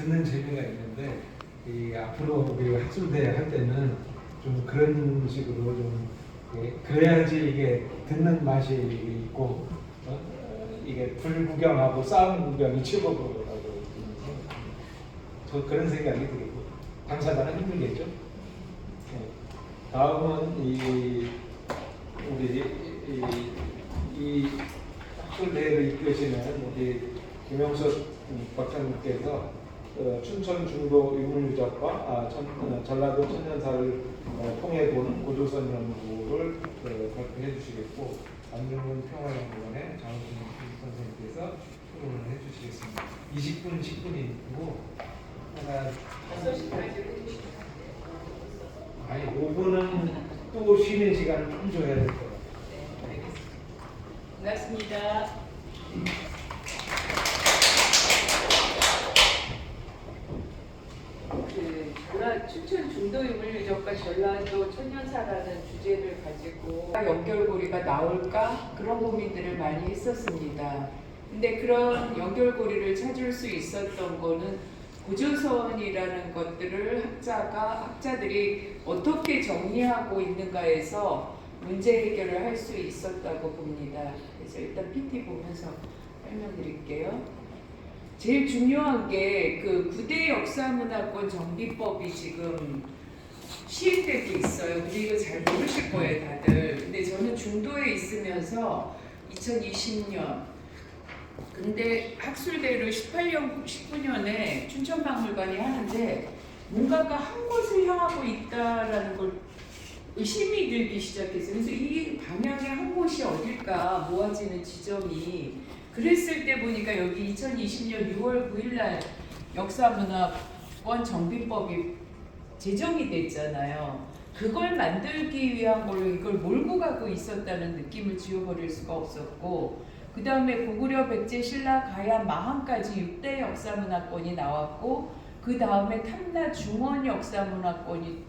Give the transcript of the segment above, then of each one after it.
듣는 재미가 있는데 앞으로 우리 학술대 할 때는 좀 그런 식으로 좀 그래야지 이게 듣는 맛이 있고 이게 불구경하고 싸움 구경이 최고라고 저 그런 생각이 들고 당사자는 힘들겠죠. 다음은 우리 이 학술대회를 이끄시는 우리 김영석 박사님께서 춘천 중도 유물유적과 전라도 천년사를 통해 보는 고조선 연구를 발표해 주시겠고 안중근 평화연구원의 장훈진 선생님께서 토론을 해 주시겠습니다. 20분, 10분이고 하나 5시까지 해주시면 아니 5분은 또 쉬는 시간을 좀 줘야 될 것 같아요. 네, 알겠습니다. 반갑습니다. 춘천 중도유물유적과 전라도 천년사라는 주제를 가지고 연결고리가 나올까 그런 고민들을 많이 했었습니다. 근데 그런 연결고리를 찾을 수 있었던 거는 고조선이라는 것들을 학자들이 어떻게 정리하고 있는가에서 문제 해결을 할 수 있었다고 봅니다. 그래서 일단 PT 보면서 설명드릴게요. 제일 중요한 게 그 구대 역사문화권 정비법이 지금 시행되고 있어요. 근데 이거 잘 모르실 거예요, 다들. 근데 저는 중도에 있으면서 2020년 근데 학술대를 18년, 19년에 춘천박물관이 하는데 뭔가가 한 곳을 향하고 있다라는 걸 의심이 들기 시작했어요. 그래서 이 방향의 한 곳이 어딜까 모아지는 지점이 그랬을 때 보니까 여기 2020년 6월 9일날 역사문화권 정비법이 제정이 됐잖아요. 그걸 만들기 위한 걸로 이걸 몰고 가고 있었다는 느낌을 지워버릴 수가 없었고 그 다음에 고구려, 백제, 신라, 가야, 마한까지 6대 역사문화권이 나왔고 그 다음에 탐라, 중원 역사문화권이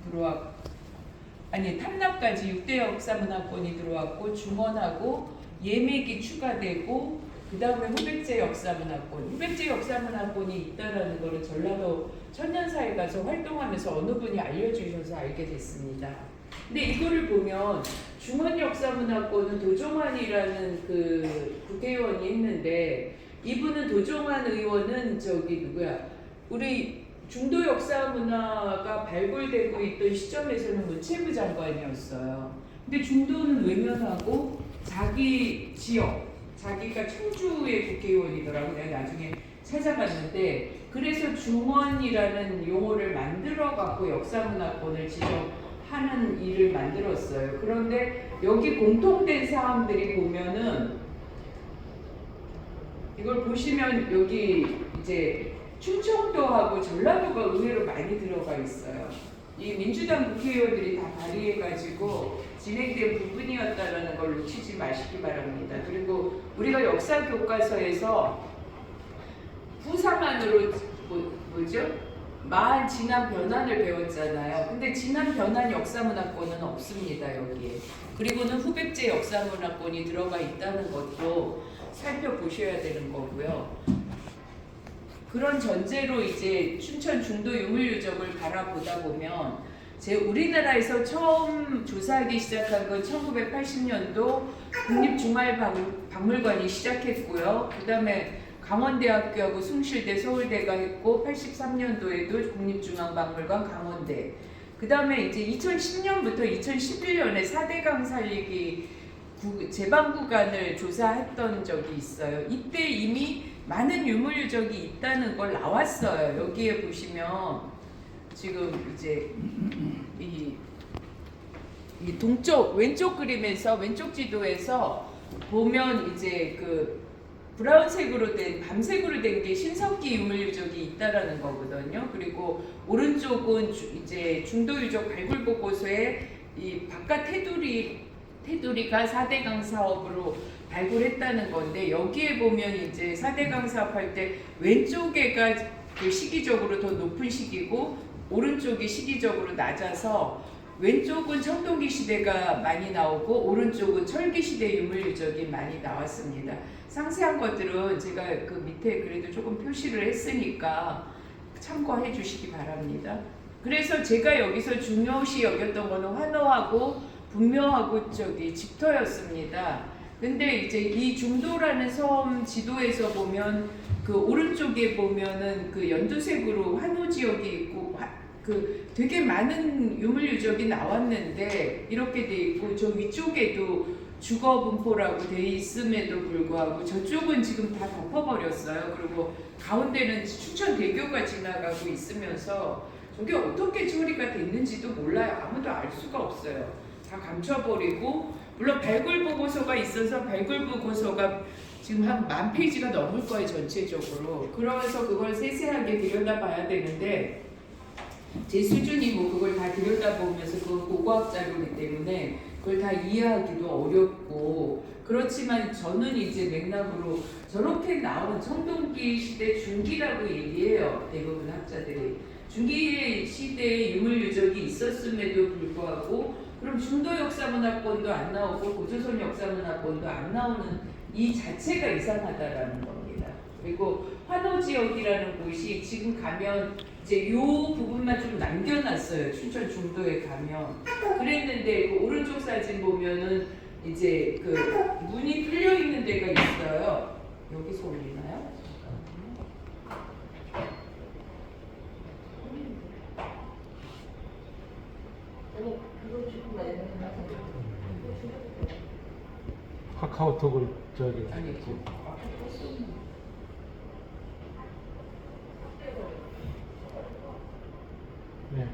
탐라까지 6대 역사문화권이 들어왔고 중원하고 예맥이 추가되고 그 다음에 후백제 역사문화권이 있다라는 거를 전라도 천년사에 가서 활동하면서 어느 분이 알려주셔서 알게 됐습니다. 근데 이거를 보면 중원 역사문화권은 도종환이라는 그 국회의원이 했는데 이분은 도종환 의원은 우리 중도 역사문화가 발굴되고 있던 시점에서는 문체부 장관이었어요. 근데 중도는 외면하고 자기 지역 자기가 청주의 국회의원이더라고. 내가 나중에 찾아봤는데 그래서 중원이라는 용어를 만들어 갖고 역사문화권을 지정하는 일을 만들었어요. 그런데 여기 공통된 사항들이 보면은 이걸 보시면 여기 이제 충청도하고 전라도가 의외로 많이 들어가 있어요. 이 민주당 국회의원들이 다 발의해가지고 진행된 부분이었다라는 걸 놓치지 마시기 바랍니다. 그리고 우리가 역사 교과서에서 후사만으로 마한 진안 변환을 배웠잖아요. 근데 진안 변환 역사문화권은 없습니다, 여기에. 그리고는 후백제 역사문화권이 들어가 있다는 것도 살펴보셔야 되는 거고요. 그런 전제로 이제 춘천 중도 유물유적을 바라보다 보면 우리나라에서 처음 조사하기 시작한 건 1980년도 국립중앙박물관이 시작했고요. 그 다음에 강원대학교하고 숭실대, 서울대가 했고 83년도에도 국립중앙박물관 강원대. 그 다음에 이제 2010년부터 2011년에 4대강 살리기 제방구간을 조사했던 적이 있어요. 이때 이미 많은 유물유적이 있다는 걸 나왔어요. 여기에 보시면 지금 이제 이 동쪽 왼쪽 그림에서 왼쪽 지도에서 보면 이제 그 브라운색으로 된 밤색으로 된 게 신석기 유물유적이 있다라는 거거든요. 그리고 오른쪽은 이제 중도유적 발굴 보고서에 이 바깥 테두리가 4대강 사업으로 발굴했다는 건데 여기에 보면 이제 4대강 사업할 때 왼쪽에가 그 시기적으로 더 높은 시기고 오른쪽이 시기적으로 낮아서 왼쪽은 청동기 시대가 많이 나오고 오른쪽은 철기 시대 유물유적이 많이 나왔습니다. 상세한 것들은 제가 그 밑에 그래도 조금 표시를 했으니까 참고해 주시기 바랍니다. 그래서 제가 여기서 중요시 여겼던 거는 환호하고 분묘하고 집터였습니다. 근데 이제 이 중도라는 섬 지도에서 보면 그 오른쪽에 보면은 그 연두색으로 환호 지역이 있고 그 되게 많은 유물 유적이 나왔는데 이렇게 돼 있고 저 위쪽에도 주거 분포라고 돼 있음에도 불구하고 저쪽은 지금 다 덮어버렸어요. 그리고 가운데는 춘천대교가 지나가고 있으면서 저게 어떻게 처리가 됐는지도 몰라요. 아무도 알 수가 없어요. 다 감춰버리고 물론 발굴 보고서가 있어서 발굴 보고서가 지금 한 10,000페이지가 넘을 거예요 전체적으로. 그러면서 그걸 세세하게 들여다봐야 되는데 제 수준이 뭐 그걸 다 들여다보면서 그건 고고학 자료이기 때문에 그걸 다 이해하기도 어렵고 그렇지만 저는 이제 맥락으로 저렇게 나오는 청동기 시대 중기라고 얘기해요. 대부분 학자들이. 중기 시대에 유물 유적이 있었음에도 불구하고 그럼 중도 역사문화권도 안 나오고 고조선 역사문화권도 안 나오는 이 자체가 이상하다라는 겁니다. 그리고 환호 지역이라는 곳이 지금 가면 이제 요 부분만 좀 남겨놨어요. 춘천 중도에 가면 그랬는데 그 오른쪽 사진 보면은 이제 그 문이 뚫려 있는 데가 있어요. 여기서 올리나요? 카카오톡을 저기 아니 네.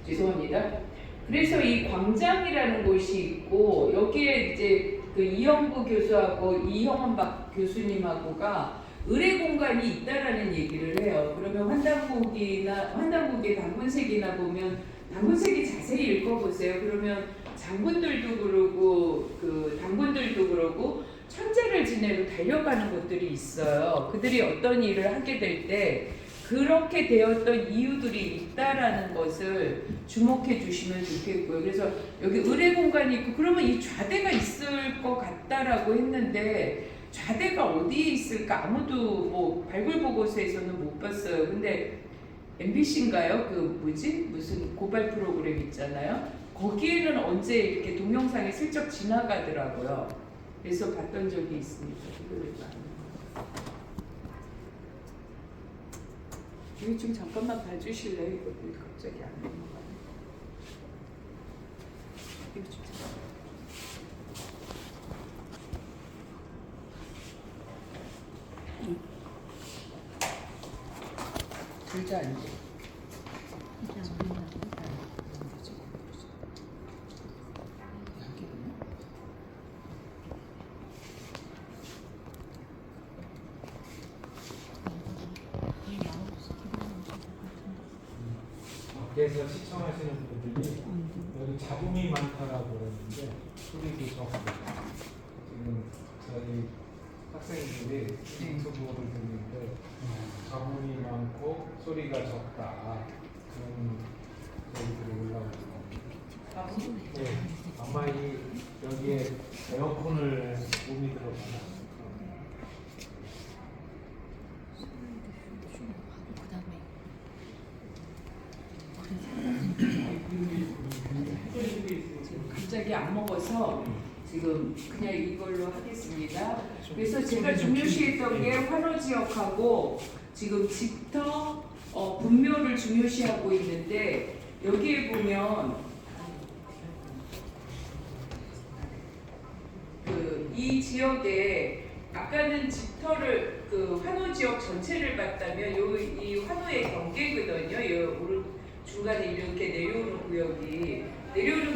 죄송합니다. 그래서 이 광장이라는 곳이 있고 여기에 이제 그 이영구 교수하고 이형원 박 교수님하고가 의뢰 공간이 있다라는 얘기를 해요. 그러면 환단국의 단군색이나 보면 단군색이 자세히 읽어보세요. 그러면 장군들도 그러고 그 단군들도 그러고 천재를 지내로 달려가는 곳들이 있어요. 그들이 어떤 일을 하게 될 때 그렇게 되었던 이유들이 있다라는 것을 주목해 주시면 좋겠고요. 그래서 여기 의뢰 공간이 있고 그러면 이 좌대가 있을 것 같다라고 했는데 좌대가 어디에 있을까 아무도 뭐 발굴 보고서에서는 못 봤어요. 근데 MBC인가요? 그 뭐지? 무슨 고발 프로그램 있잖아요. 거기에는 언제 이렇게 동영상이 슬쩍 지나가더라고요. 그래서 봤던 적이 있습니다. 여기 좀 잠깐만 봐주실래요? 이거 갑자기 안 넘어가네. 이거 좀 잠깐만. 둘다 안 돼. 밖에서 시청하시는 분들이 여기 잡음이 많다라고 그러는데 소리도 적고 지금 저희 학생들이 유튜브를 듣는데 잡음이 많고 소리가 적다 그런 얘기들이 올라오고 네, 아마 여기에 에어컨을 몸이 들어가나 갑자기 안 먹어서 지금 그냥 이걸로 하겠습니다. 그래서 제가 중요시했던 게 환호 지역하고 지금 집터 분묘를 중요시하고 있는데 여기에 보면 이 지역에 아까는 집터를 그 환호 지역 전체를 봤다면 이 환호의 경계거든요. 요 중간에 이렇게 내려오는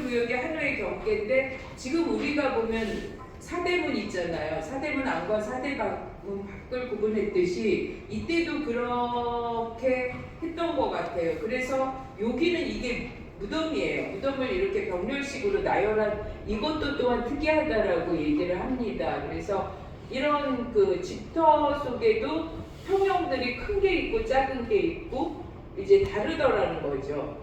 구역이 하나의 경계인데 지금 우리가 보면 사대문 있잖아요. 사대문 안과 사대문 밖을 구분했듯이 이때도 그렇게 했던 것 같아요. 그래서 여기는 이게 무덤이에요. 무덤을 이렇게 병렬식으로 나열한 이것도 또한 특이하다라고 얘기를 합니다. 그래서 이런 그 집터 속에도 평형들이 큰 게 있고 작은 게 있고 이제 다르더라는 거죠.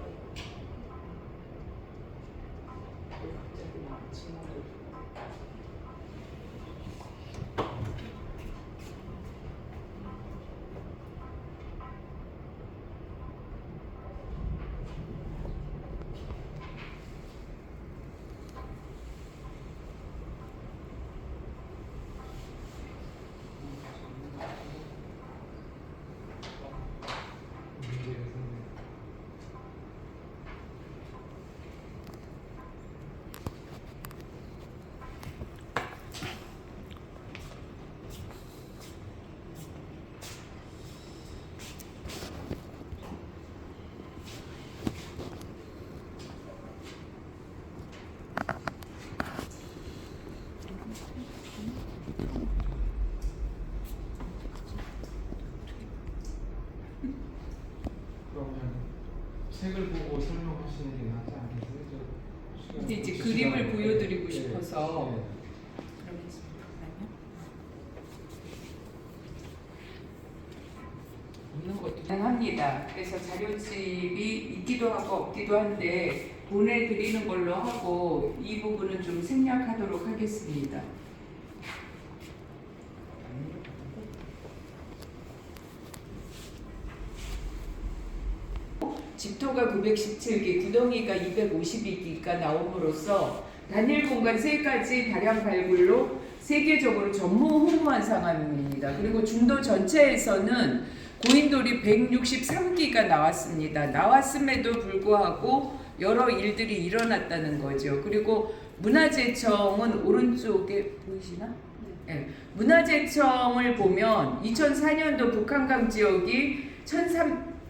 책을 보고 설명하시는 게 낫지 않겠어요? 시간 근데 이제 시간- 그림을 보여드리고 네. 싶어서. 네. 그러면 잠깐만요. 없는 것도 가능합니다. 그래서 자료집이 있기도 하고 없기도 한데 보내드리는 걸로 하고 이 부분은 좀 생략하도록 하겠습니다. 집토가 917개, 구덩이가 252개가 나옴으로써 단일 공간 3가지 다량 발굴로 세계적으로 전무후무한 상황입니다. 그리고 중도 전체에서는 고인돌이 163기가 나왔습니다. 나왔음에도 불구하고 여러 일들이 일어났다는 거죠. 그리고 문화재청은 오른쪽에 보이시나? 네. 문화재청을 보면 2004년도 북한강 지역이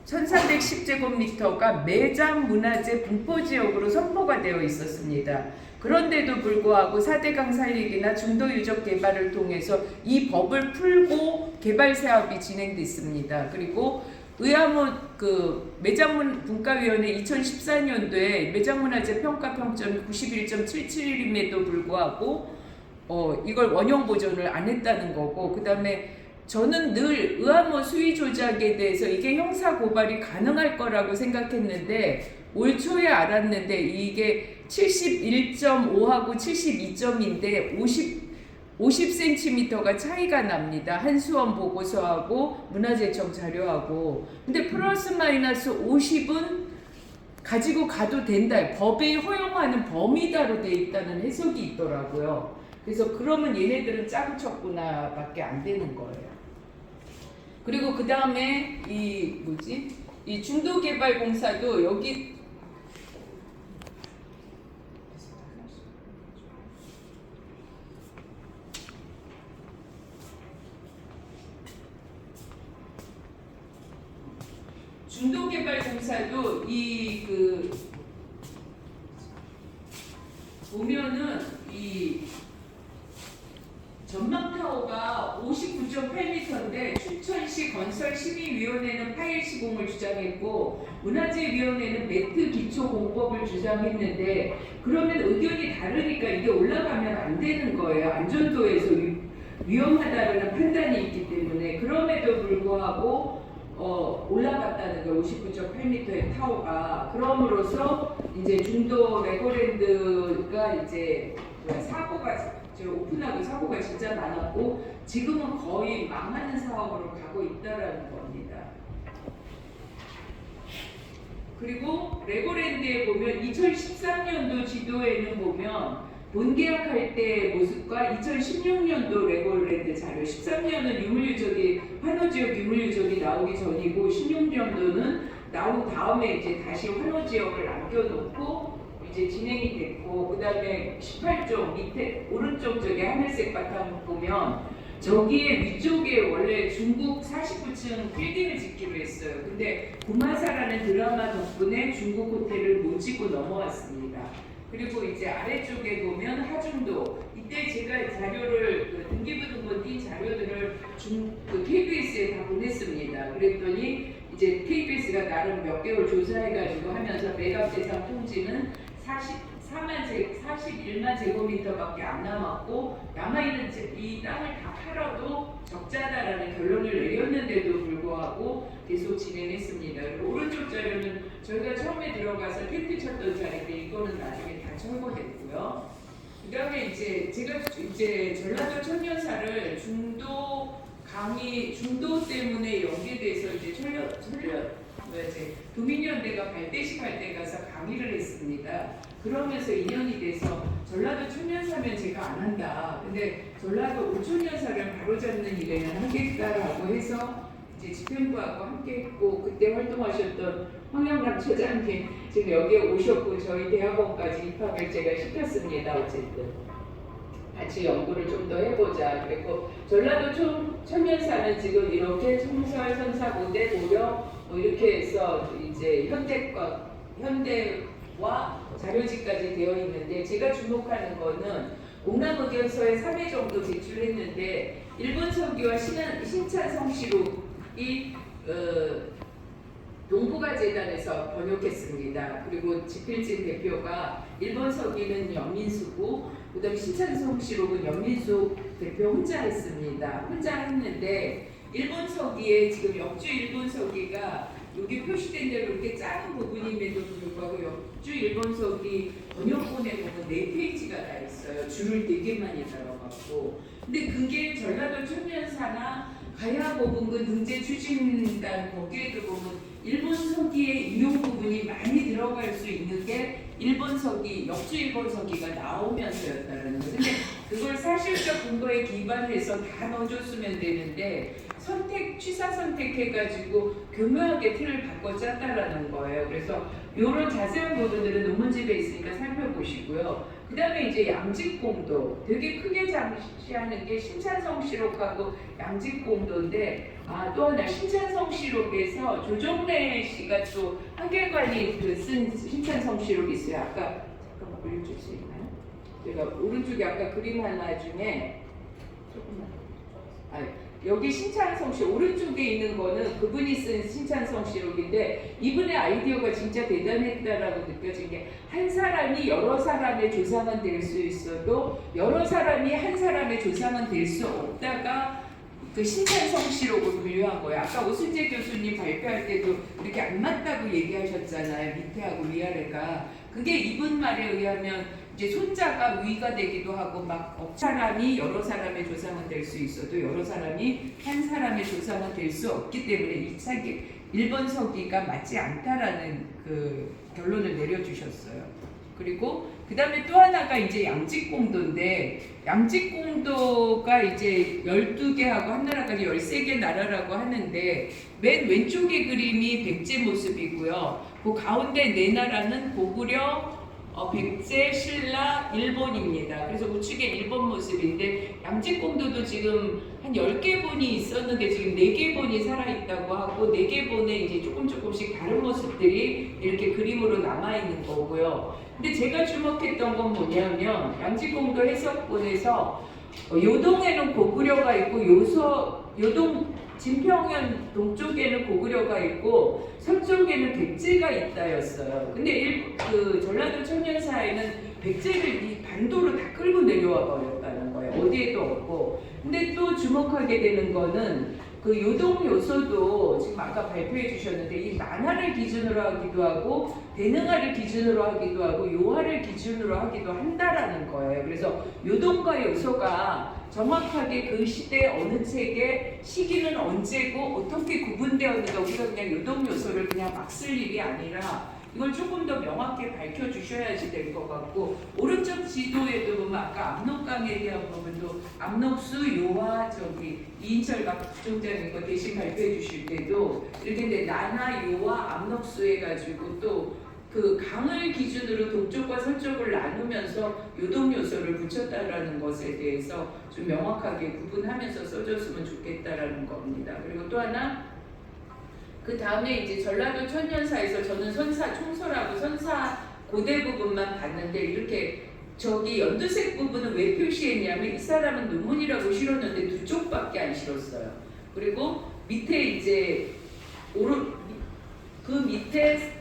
1310제곱미터가 매장 문화재 분포지역으로 선포가 되어 있었습니다. 그런데도 불구하고 4대강 살리기나 중도 유적 개발을 통해서 이 법을 풀고 개발 사업이 진행됐습니다. 그리고 의암호 매장문 분과위원회 2014년도에 매장문화재 평가 평점이 91.771임에도 불구하고 이걸 원형 보존을 안 했다는 거고, 그 다음에 저는 늘 의암호 수위 조작에 대해서 이게 형사 고발이 가능할 거라고 생각했는데 올 초에 알았는데 이게 71.5하고 72점인데 50cm가 차이가 납니다. 한수원 보고서하고 문화재청 자료하고. 근데 플러스 마이너스 50은 가지고 가도 된다. 법에 허용하는 범위다로 돼 있다는 해석이 있더라고요. 그래서 그러면 얘네들은 짜고 쳤구나 밖에 안 되는 거예요. 그리고 그 다음에 이 중도개발공사도 여기 중도개발공사도 보면은 이 전망타워가 59.8m인데 춘천시 건설심의위원회는 파일 시공을 주장했고 문화재위원회는 매트 기초공법을 주장했는데, 그러면 의견이 다르니까 이게 올라가면 안 되는 거예요. 안전도에서 위험하다는 판단이 있기 때문에. 그럼에도 불구하고 올라갔다는 거예요. 59.8m의 타워가. 그럼으로써 이제 중도 레고랜드가 이제 사고가 오픈하고 사고가 진짜 많았고 지금은 거의 망하는 사업으로 가고 있다라는 겁니다. 그리고 레고랜드에 보면 2013년도 지도에는 보면 본계약할 때 모습과 2016년도 레고랜드 자료, 13년은 유물유적이 환호지역 유물유적이 나오기 전이고 16년도는 나온 다음에 이제 다시 환호지역을 남겨놓고 이제 진행이 됐고, 그 다음에 18쪽 밑에 오른쪽 쪽에 하늘색 바탕 보면 저기에 위쪽에 원래 중국 49층 빌딩을 짓기로 했어요. 근데 구마사라는 드라마 덕분에 중국 호텔을 못 짓고 넘어왔습니다. 그리고 이제 아래쪽에 보면 하중도, 이때 제가 자료를 등기부등본 띈 자료들을 KBS에 다 보냈습니다. 그랬더니 이제 KBS가 나름 몇 개월 조사해가지고 하면서 매각 대상 통지는 41만 제곱미터밖에 안 남았고 남아있는 이 땅을 다 팔아도 적자다라는 결론을 내렸는데도 불구하고 계속 진행했습니다. 그리고 오른쪽 자료는 저희가 처음에 들어가서 텐트 쳤던 자리인데 이거는 나중에 다 철거됐고요. 그 다음에 이제 제가 이제 전라도 천년사를 중도 때문에 연계돼서 이제 도민연대가 발대식 할 때 가서 강의를 했습니다. 그러면서 인연이 돼서 전라도 천년사면 제가 안 한다. 근데 전라도 5천년사를 바로잡는 일에는 하겠다라고 해서 이제 집행부하고 함께 했고, 그때 활동하셨던 황영남 처장님 지금 여기에 오셨고 저희 대학원까지 입학을 제가 시켰습니다. 어쨌든 같이 연구를 좀 더 해보자. 그리고 전라도 천년사는 지금 이렇게 청설, 선사고대, 고려 이렇게 해서 이제 현대와 자료지까지 되어 있는데, 제가 주목하는 거는 공남의견서에 3회 정도 제출했는데 일본 서기와 신찬 성시록이 동북아 재단에서 번역했습니다. 그리고 지필진 대표가 일본 서기는 연민수고 그다음에 신찬성시록은 연민수 대표 혼자 했습니다. 혼자 했는데 일본 서기에 지금 역주 일본 서기가 여기 표시된 대로 이렇게 작은 부분임에도 불구하고 역주 일본 서기 번역본에 보면 4페이지가 다 있어요. 줄을 되게 많이 달아갖고. 근데 그게 전라도 천년사나 가야보분군 등재 추진단 거기에도 보면 일본 서기의 인용 부분이 많이 들어갈 수 있는 게 일본 서기, 역주 일본 서기가 나오면서였다는 거예요. 근데 그걸 사실적 근거에 기반해서 다 넣어줬으면 되는데 취사 선택해가지고 교묘하게 틀을 바꿔 짰다라는 거예요. 그래서 이런 자세한 부분들은 논문집에 있으니까 살펴보시고요. 그 다음에 이제 양직공도 되게 크게 장시하는 게 신찬성시록하고 양직공도인데 또 하나 신찬성시록에서 조정래 씨가 또 한길관이 쓴 신찬성시록이 있어요. 아까 잠깐만 올려줄 수 있나요? 제가 오른쪽에 아까 그림 하나 중에 조금만 여기 신찬성시 오른쪽에 있는 거는 그분이 쓴 신찬성시록인데 이분의 아이디어가 진짜 대단했다라고 느껴진 게 한 사람이 여러 사람의 조상은 될 수 있어도 여러 사람이 한 사람의 조상은 될 수 없다가 그 신찬성시록을 분류한 거예요. 아까 오순재 교수님 발표할 때도 이렇게 안 맞다고 얘기하셨잖아요. 밑에하고 위아래가. 그게 이분 말에 의하면 이제 손자가 위가 되기도 하고 막 사람이 여러 사람의 조상은 될 수 있어도 여러 사람이 한 사람의 조상은 될 수 없기 때문에 이 책이 일본 서기가 맞지 않다라는 그 결론을 내려주셨어요. 그리고 그 다음에 또 하나가 이제 양직공도인데 양직공도가 이제 12개하고 한나라까지 13개 나라라고 하는데 맨 왼쪽의 그림이 백제 모습이고요. 그 가운데 네 나라는 고구려, 백제, 신라, 일본입니다. 그래서 우측에 일본 모습인데 양직공도도 지금 한 10개 본이 있었는데 지금 4개 본이 살아있다고 하고 4개 본에 이제 조금씩 다른 모습들이 이렇게 그림으로 남아있는 거고요. 근데 제가 주목했던 건 뭐냐면 양직공도 해석본에서 요동에는 고구려가 있고 요동 진평현 동쪽에는 고구려가 있고 서쪽에는 백제가 있다였어요. 근데 그 전라도 천년사에는 백제를 이 반도로 다 끌고 내려와 버렸다는 거예요. 어디에도 없고. 근데 또 주목하게 되는 거는 그 요동 요소도 지금 아까 발표해 주셨는데 이 난하를 기준으로 하기도 하고 대능하를 기준으로 하기도 하고 요하를 기준으로 하기도 한다라는 거예요. 그래서 요동과 요소가 정확하게 그 시대 어느 책의 시기는 언제고 어떻게 구분되었는가 우리가 그냥 요동 요소를 그냥 막 쓸 일이 아니라 이걸 조금 더 명확히 밝혀주셔야지 될 것 같고 오른쪽 지도에도 보면 아까 압록강에 대한 부분도 압록수 요하 이인철 부총장님 거 대신 발표해 주실 때도 이렇게 근데 나나 요하 압록수 해가지고 또 그 강을 기준으로 동쪽과 서쪽을 나누면서 요동 요소를 붙였다라는 것에 대해서 좀 명확하게 구분하면서 써줬으면 좋겠다라는 겁니다. 그리고 또 하나 그 다음에 이제 전라도 천년사에서 저는 선사 총설하고 선사 고대 부분만 봤는데 이렇게 연두색 부분은 왜 표시했냐면 이 사람은 논문이라고 실었는데 2쪽밖에 안 실었어요. 그리고 밑에 이제 그 밑에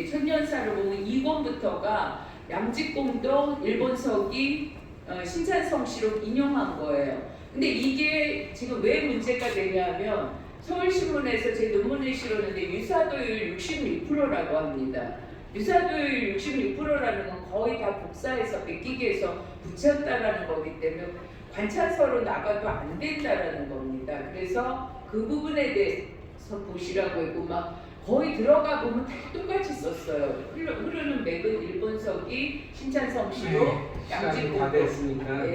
천년사를 보면 2권부터가 양직공도 일본 서기 신찬성시록 인용한 거예요. 근데 이게 지금 왜 문제가 되냐면 서울신문에서 제 논문을 실었는데 유사도율 66%라고 합니다. 유사도율 66%라는 건 거의 다 복사해서 베끼기해서 붙였다라는 거기 때문에 관찰서로 나가도 안 된다라는 겁니다. 그래서 그 부분에 대해서 보시라고 했고 막 거의 들어가 보면 다 똑같이 썼어요. 흐르는 맥은 일본서기, 신찬성시록, 시간이 다 됐으니까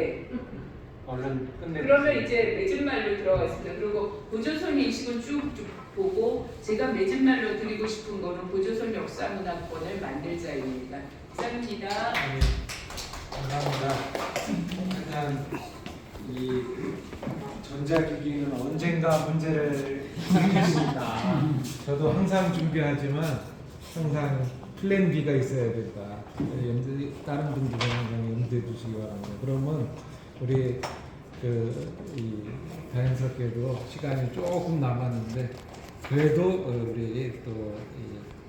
얼른 끝내. 그러면 이제 맺은말로 들어가겠습니다. 그리고 고조선 인식은 쭉쭉 보고 제가 맺은말로 드리고 싶은 거는 고조선 역사문화권을 만들자입니다. 이상입니다. 네, 감사합니다. 일단 이 전자기기는 언젠가 문제를 일으킵니다. 저도 항상 준비하지만 항상 플랜 B가 있어야 된다. 다른 분들은 항상 염두해 주시기 바랍니다. 그러면 우리 다행스럽게도 시간이 조금 남았는데 그래도 우리 또